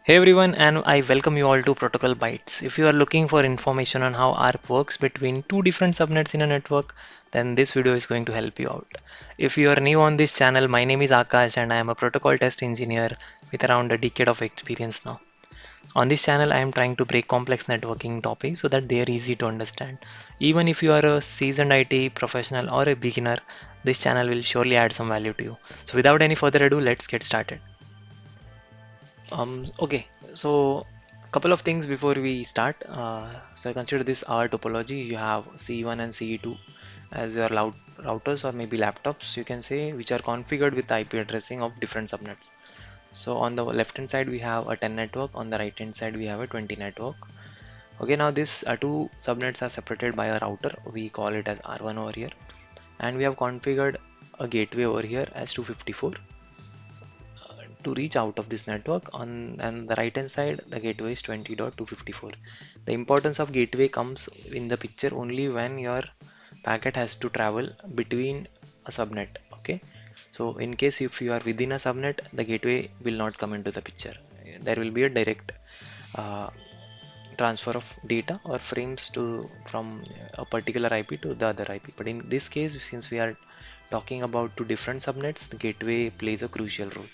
Hey everyone, and I welcome you all to Protocol Bytes. If you are looking for information on how ARP works between two different subnets in a network, then this video is going to help you out. If you are new on this channel, my name is Akash and I am a protocol test engineer with around a decade of experience now. On this channel, I am trying to break complex networking topics so that they are easy to understand. Even if you are a seasoned IT professional or a beginner, this channel will surely add some value to you. So without any further ado, let's get started. Okay, so couple of things before we start. So consider this our topology. You have CE1 and CE2 as your routers or maybe laptops, you can say, which are configured with IP addressing of different subnets. So on the left hand side we have a 10 network, on the right hand side we have a 20 network. Okay, now this two subnets are separated by a router. We call it as R1 over here, and we have configured a gateway over here as 254 to reach out of this network. On and the right hand side the gateway is 20.254. The importance of gateway comes in the picture only when your packet has to travel between a subnet. Okay, so in case if you are within a subnet, the gateway will not come into the picture. There will be a direct uh, transfer of data or frames to from a particular IP to the other IP, but in this case, since we are talking about two different subnets, the gateway plays a crucial role.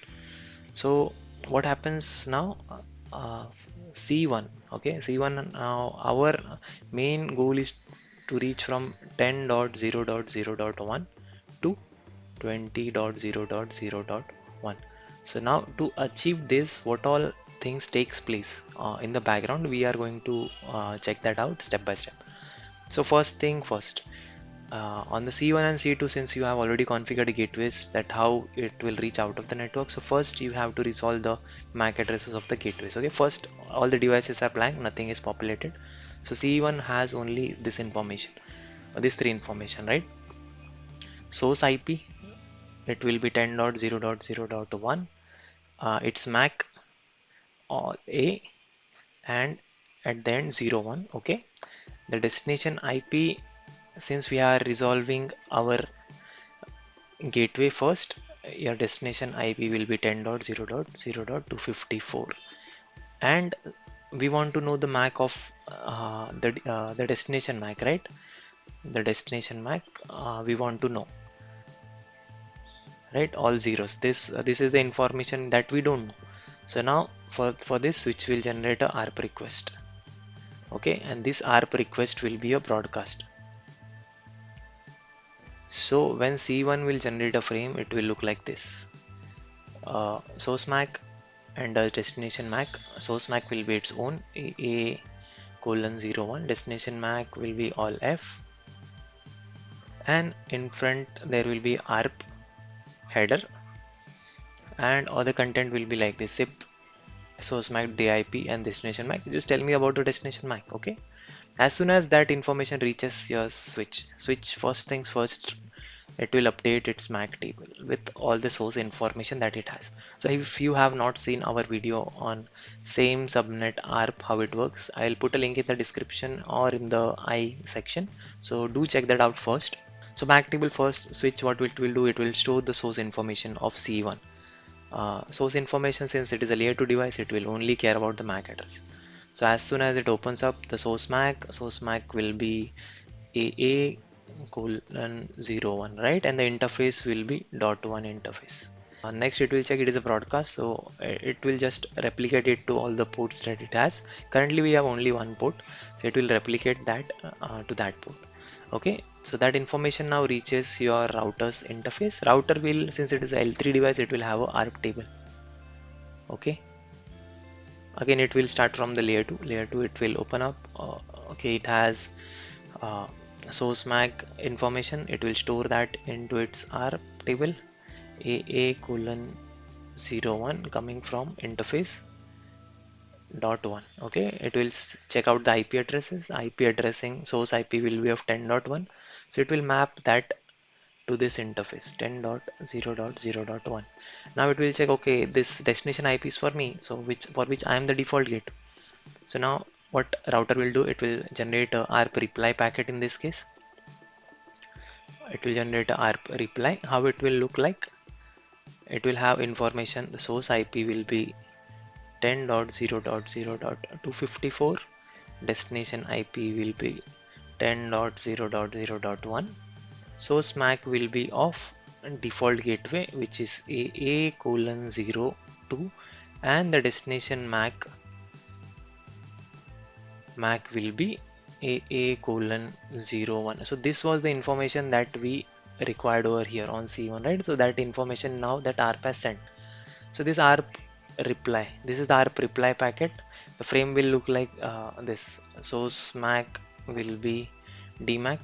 So what happens now? Uh, C1, okay, C1 now our main goal is to reach from 10.0.0.1 to 20.0.0.1. So now to achieve this, what all things takes place in the background, we are going to check that out step by step. So first thing first, on the C1 and C2, since you have already configured gateways, that how it will reach out of the network. So first you have to resolve the MAC addresses of the gateways. Okay, first all the devices are blank, nothing is populated. So C1 has only this information, this three information, right? Source IP, it will be 10.0.0.1. Its MAC or A, and at the end 01. Okay, the destination IP, since we are resolving our gateway first, your destination IP will be 10.0.0.254, and we want to know the MAC of the destination MAC, right? The destination MAC, we want to know, right, all zeros. This is the information that we don't know. So now for this switch will generate a ARP request. Okay, and this ARP request will be a broadcast. So when C1 will generate a frame, it will look like this. Source MAC and the destination MAC. Source MAC will be its own A colon 01. Destination MAC will be all F, and in front there will be ARP header, and all the content will be like this: zip, source MAC, DIP, and destination MAC. Just tell me about the destination MAC. Okay. As soon as that information reaches your switch first things first, it will update its MAC table with all the source information that it has. So if you have not seen our video on same subnet ARP how it works, I'll put a link in the description or in the I section. So do check that out first. So MAC table first switch, what it will do, it will store the source information of C1. Source information, since it is a layer 2 device, it will only care about the MAC address. So as soon as it opens up the source MAC will be AA colon 01, right? And the interface will be .1 interface. Next it will check it is a broadcast, so it will just replicate it to all the ports that it has. Currently we have only one port, so it will replicate that to that port. Okay, so that information now reaches your router's interface. Router will, since it is a L3 device, it will have a ARP table. Okay, again it will start from the layer 2 it will open up. Okay, it has uh, source MAC information, it will store that into its ARP table. AA colon 01 coming from interface dot 1. Okay, it will check out the IP addresses. IP addressing source IP will be of 10.1, so it will map that to this interface 10.0.0.1. Now it will check, okay, this destination IP is for me, so which I am the default gate. So now what router will do, it will generate a ARP reply packet. In this case it will generate a ARP reply. How it will look like, it will have information, the source IP will be 10.0.0.254. Destination IP will be 10.0.0.1. Source MAC will be of default gateway, which is AA colon 02, and the destination MAC will be AA colon 01. So this was the information that we required over here on C1, right? So that information now that ARP has sent. So this ARP reply, this is the ARP reply packet. The frame will look like this. Source MAC will be DMAC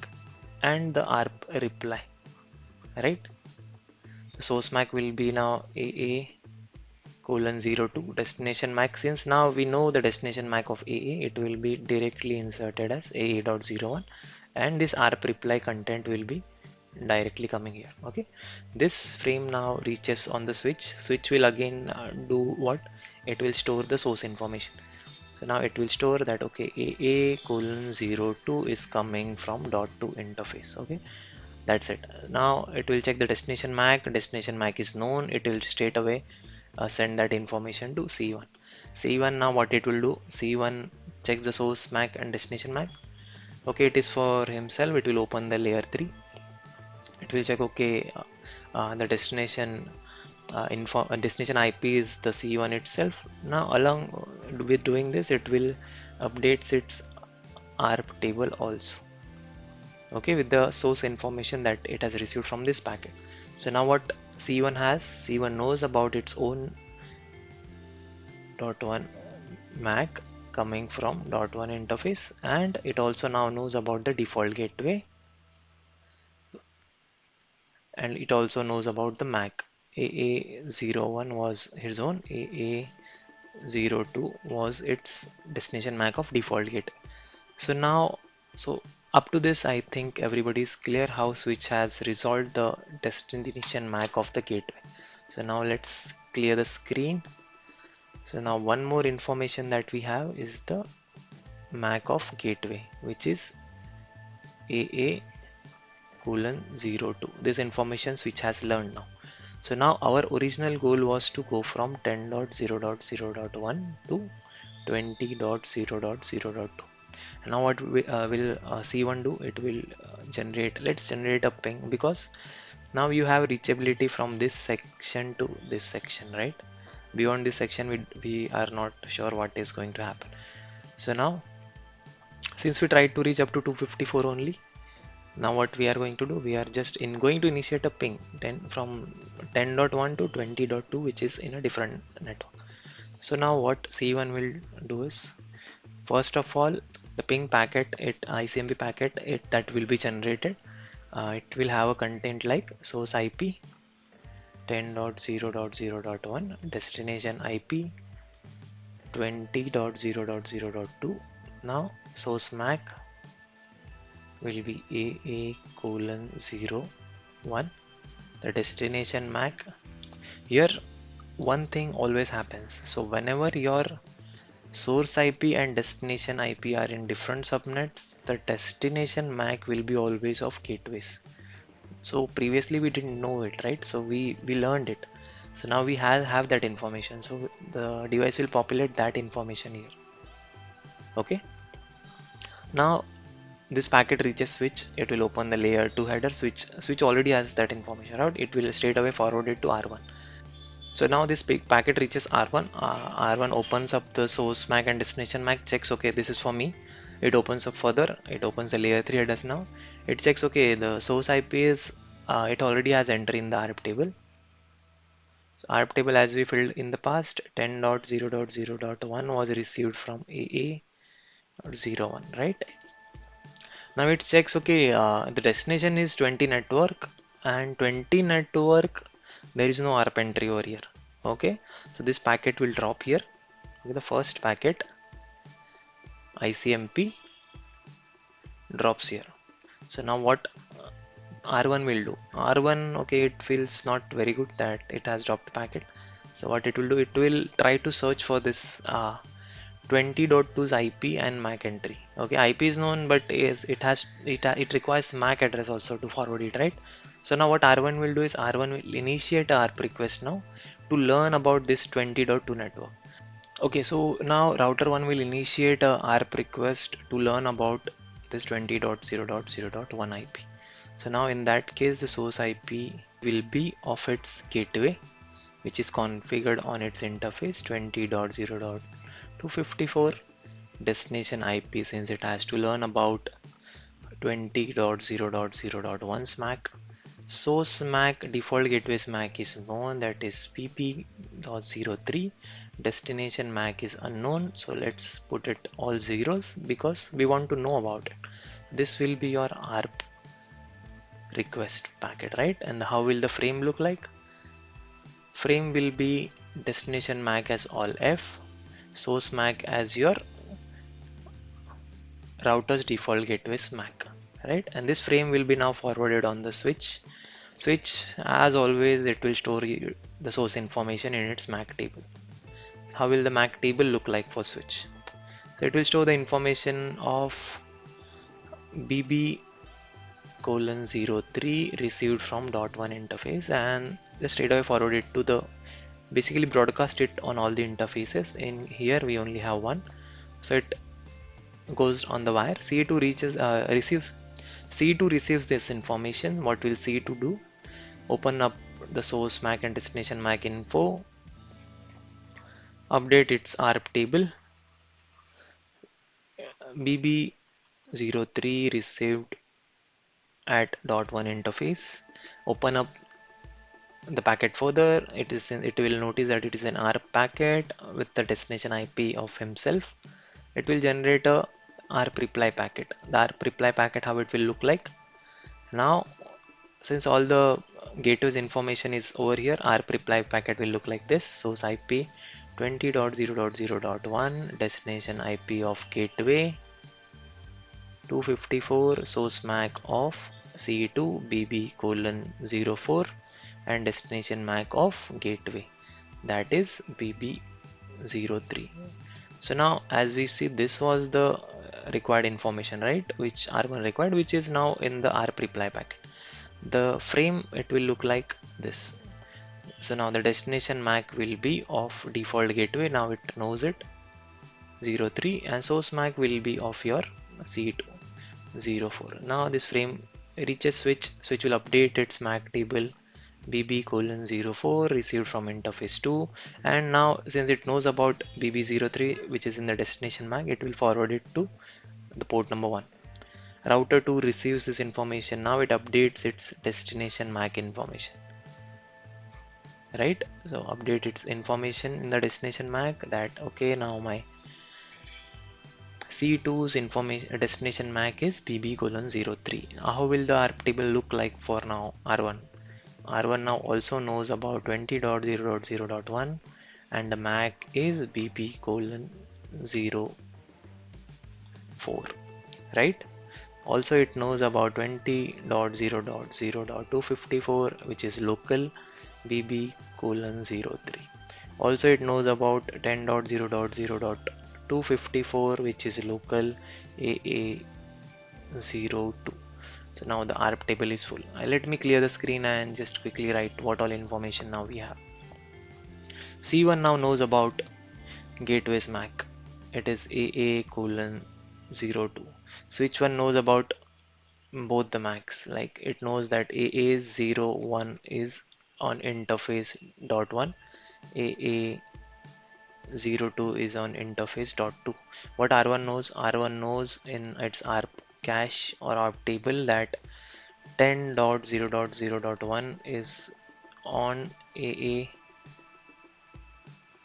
and the ARP reply, right? The source MAC will be now AA colon 02 destination MAC. Since now we know the destination MAC of AA, it will be directly inserted as AA.01, and this ARP reply content will be directly coming here. Okay, this frame now reaches on the switch will again do what? It will store the source information. So now it will store that okay, AA colon 02 is coming from .2 interface. Okay, that's it. Now it will check the destination MAC is known. It will straight away send that information to C1. C1, now what it will do, C1 checks the source MAC and destination MAC. Okay, it is for himself. It will open the layer 3. It will check okay, the destination IP is the C1 itself. Now along with doing this, it will updates its ARP table also, okay, with the source information that it has received from this packet. So now what C1 has, C1 knows about its own .1 MAC coming from .1 interface, and it also now knows about the default gateway, and it also knows about the MAC. AA01 was his own, AA02 was its destination MAC of default gateway. So now, so up to this, I think everybody is clear how switch has resolved the destination MAC of the gateway. So now let's clear the screen. So now one more information that we have is the MAC of gateway, which is AA colon 02. This information switch has learned now. So now our original goal was to go from 10.0.0.1 to 20.0.0.2. And now what will C1 do? It will let's generate a ping, because now you have reachability from this section to this section, right? Beyond this section, we are not sure what is going to happen. So now, since we tried to reach up to 254 only, now what we are going to do, we are just going to initiate a ping from 10.1 to 20.2, which is in a different network. So now what C1 will do is, first of all, the ping packet, ICMP packet, that will be generated. It will have a content like source IP 10.0.0.1, destination IP 20.0.0.2. Now source MAC will be AA colon 01, the destination MAC. Here one thing always happens. So whenever your source IP and destination IP are in different subnets, the destination MAC will be always of gateways. So previously we didn't know it, right? So we learned it. So now we have that information. So the device will populate that information here. Okay. Now this packet reaches switch. It will open the layer 2 header. Switch already has that information, right? It will straight away forward it to R1. So now this packet reaches R1. R1 opens up the source MAC and destination MAC, checks okay, this is for me. It opens up further. It opens the layer 3 headers now. It checks okay, the source IP is it already has entry in the ARP table. So ARP table, as we filled in the past, 10.0.0.1 was received from AA.01, right? Now it checks okay, the destination is 20 network, and 20 network, there is no ARP entry over here. Okay, so this packet will drop here. Okay, the first packet ICMP drops here. So now what R1 will do? R1, okay, it feels not very good that it has dropped packet. So what it will do, it will try to search for this 20.2's IP and MAC entry. Okay, IP is known, but it requires MAC address also to forward it, right? So now what R1 will do is R1 will initiate a ARP request now to learn about this 20.2 network. Okay, so now router 1 will initiate a ARP request to learn about this 20.0.0.1 IP. So now in that case, the source IP will be of its gateway, which is configured on its interface 20.0.254. Destination IP, since it has to learn about 20.0.0.1 MAC. Source MAC default gateway MAC is known, that is pp.03. Destination MAC is unknown, so let's put it all zeros because we want to know about it. This will be your ARP request packet, right? And how will the frame look like? Frame will be destination MAC as all F, source MAC as your router's default gateway MAC, right? And this frame will be now forwarded on the switch. As always, it will store the source information in its MAC table. How will the MAC table look like for switch? So it will store the information of bb colon 03 received from dot one interface, and just straight away forward it to the, basically broadcast it on all the interfaces. In here we only have one, so it goes on the wire. C2 receives C2 receives this information. What will C2 do? Open up the source MAC and destination MAC info, update its ARP table. bb03 received at dot one interface. Open up the packet further. It will notice that it is an ARP packet with the destination IP of himself. It will generate a ARP reply packet. The ARP reply packet, how it will look like? Now, since all the gateways information is over here, ARP reply packet will look like this. Source IP 20.0.0.1, destination IP of gateway 254, source MAC of C2 BB colon 04, and destination MAC of gateway, that is BB03. So now as we see, this was the required information, right, which R1 required, which is now in the ARP reply packet. The frame, it will look like this. So now the destination MAC will be of default gateway, now it knows it 03, and source MAC will be of your C2 04. Now this frame reaches switch will update its MAC table bb colon 04 received from interface 2, and now since it knows about bb03 which is in the destination MAC, it will forward it to the port number 1. Router 2 receives this information, now it updates its destination MAC information, right? So update its information in the destination MAC, that okay, now my C2's information destination MAC is bb colon 03. How will the ARP table look like for now R1? R1 now also knows about 20.0.0.1, and the MAC is bb colon 04, right? Also it knows about 20.0.0.254, which is local bb colon 03. Also it knows about 10.0.0.254, which is local AA02. So now the ARP table is full. Let me clear the screen and just quickly write what all information now we have. C1 now knows about gateways MAC. It is AA colon 02. Switch 1 knows about both the MACs. Like it knows that AA01 is on interface dot 1. AA02 is on interface dot 2. What R1 knows? R1 knows in its ARP cache or ARP table that 10.0.0.1 is on AA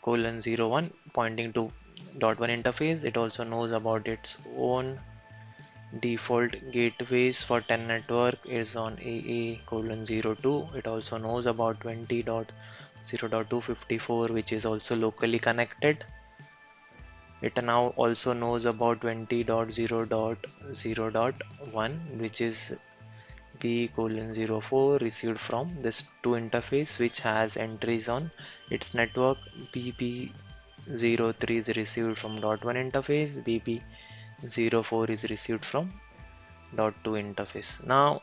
colon 01 pointing to dot one interface. It also knows about its own default gateways for 10 network is on AA colon 02. It also knows about 20.0.254, which is also locally connected. It now also knows about 20.0.0.1, which is B colon 04 received from this 2 interface, which has entries on its network. BB03 is received from dot 1 interface, BB04 is received from dot 2 interface. Now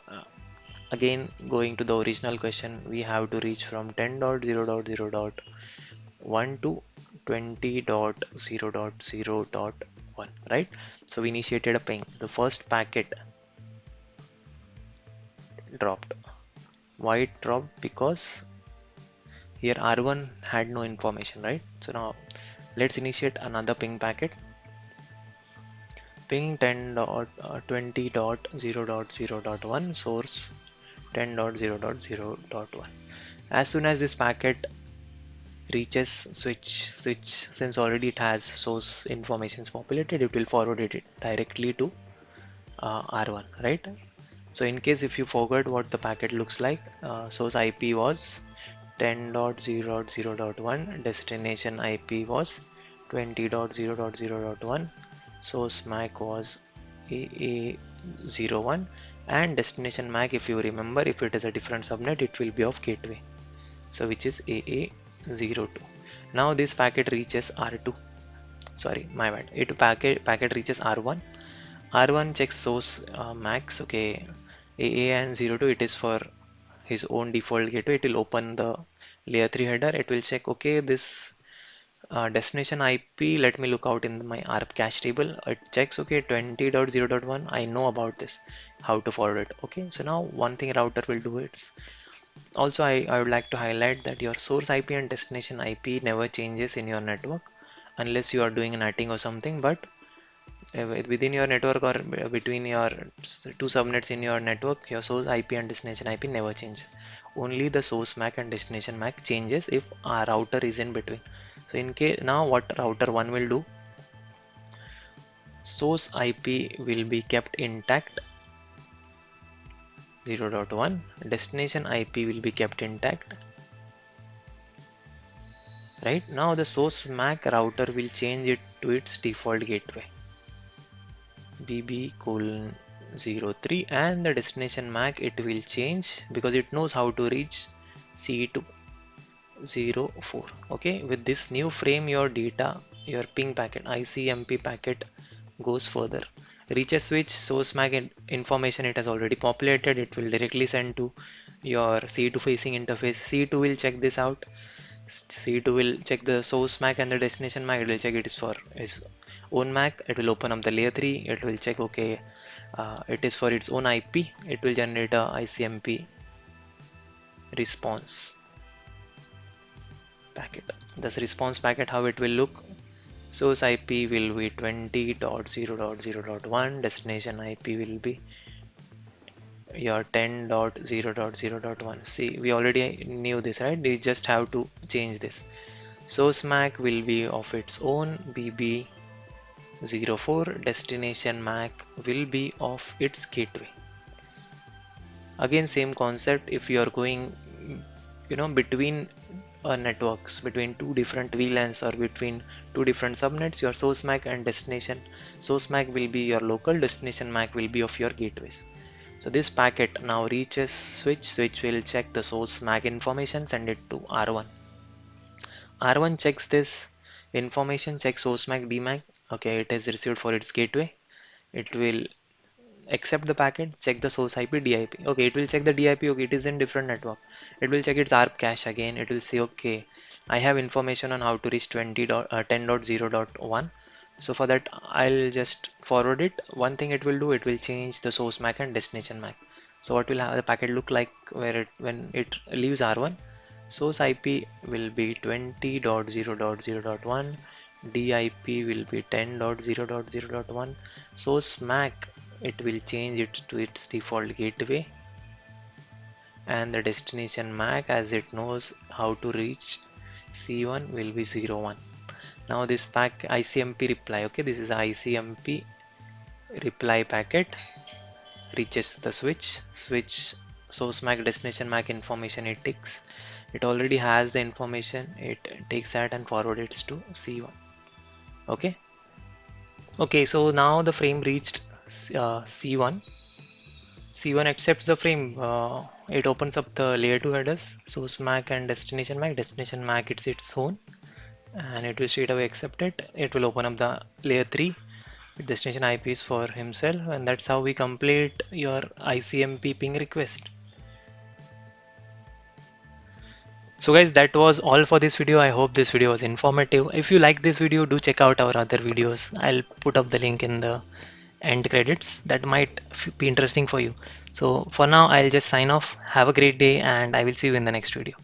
again going to the original question, we have to reach from 10.0.0.1 to 20.0.0.1, right? So we initiated a ping. The first packet dropped. Why it dropped? Because here R1 had no information, right? So now let's initiate another ping packet. Ping 10.20.0.0.1 source 10.0.0.1. As soon as this packet reaches switch, since already it has source informations populated, it will forward it directly to R1, right? So in case if you forgot what the packet looks like, source IP was 10.0.0.1, destination IP was 20.0.0.1, source MAC was AA01, and destination MAC, if you remember, if it is a different subnet, it will be of gateway, so which is AA02. Now this packet reaches R2. Sorry, my bad. It packet reaches R1. R1 checks source max. Okay, AA and 02, it is for his own default gateway. It will open the layer 3 header. It will check, okay, this destination IP, let me look out in my ARP cache table. It checks, okay, 20.0.1. I know about this, how to forward it. Okay, so now one thing router will do is also I would like to highlight that your source IP and destination IP never changes in your network unless you are doing netting or something, but within your network or between your two subnets in your network, your source IP and destination IP never changes. Only the source MAC and destination MAC changes if our router is in between. So in case now what router 1 will do, source IP will be kept intact 0.1, destination IP will be kept intact. Right now the source MAC router will change it to its default gateway BB:03, and the destination MAC it will change because it knows how to reach C204. Okay, with this new frame, your data, your ping packet, ICMP packet goes further. Reaches switch, source MAC information it has already populated, it will directly send to your C2 facing interface. C2 will check this out. C2 will check the source MAC and the destination MAC. It will check it is for its own MAC. It will open up the layer 3. It will check, okay, it is for its own IP. It will generate a ICMP response packet. This response packet, how it will look. Source IP will be 20.0.0.1. Destination IP will be your 10.0.0.1. See, we already knew this, right? We just have to change this. Source MAC will be of its own BB:04. Destination MAC will be of its gateway. Again, same concept. If you are going, between networks, between two different VLANs or between two different subnets, your source MAC and destination. Source MAC will be your local, destination MAC will be of your gateways. So this packet now reaches switch. Switch will check the source MAC information, send it to R1. R1 checks this information, checks source MAC DMAC. Okay, it is received for its gateway. It will accept the packet, check the source IP, DIP. Okay, it will check the DIP. Okay, it is in different network. It will check its ARP cache again. It will say, okay, I have information on how to reach 10.0.1. So for that, I'll just forward it. One thing it will do, it will change the source MAC and destination MAC. So what will have the packet look like where when it leaves R1? Source IP will be 20.0.0.1. DIP will be 10.0.0.1. Source MAC, it will change it to its default gateway, and the destination MAC, as it knows how to reach C1, will be 01. Now this pack ICMP reply, okay, this is ICMP reply packet, reaches the switch source MAC destination MAC information it takes. It already has the information, it takes that and forwards it to C1. Okay. Okay, so now the frame reached C1. C1 accepts the frame. It opens up the layer 2 headers, source MAC and destination MAC. Destination MAC, it's its own, and it will straight away accept it. It will open up the layer 3 with destination IPs for himself, and that's how we complete your ICMP ping request. So guys, that was all for this video. I hope this video was informative. If you like this video, do check out our other videos. I'll put up the link in the end credits. That might be interesting for you. So for now, I'll just sign off. Have a great day, and I will see you in the next video.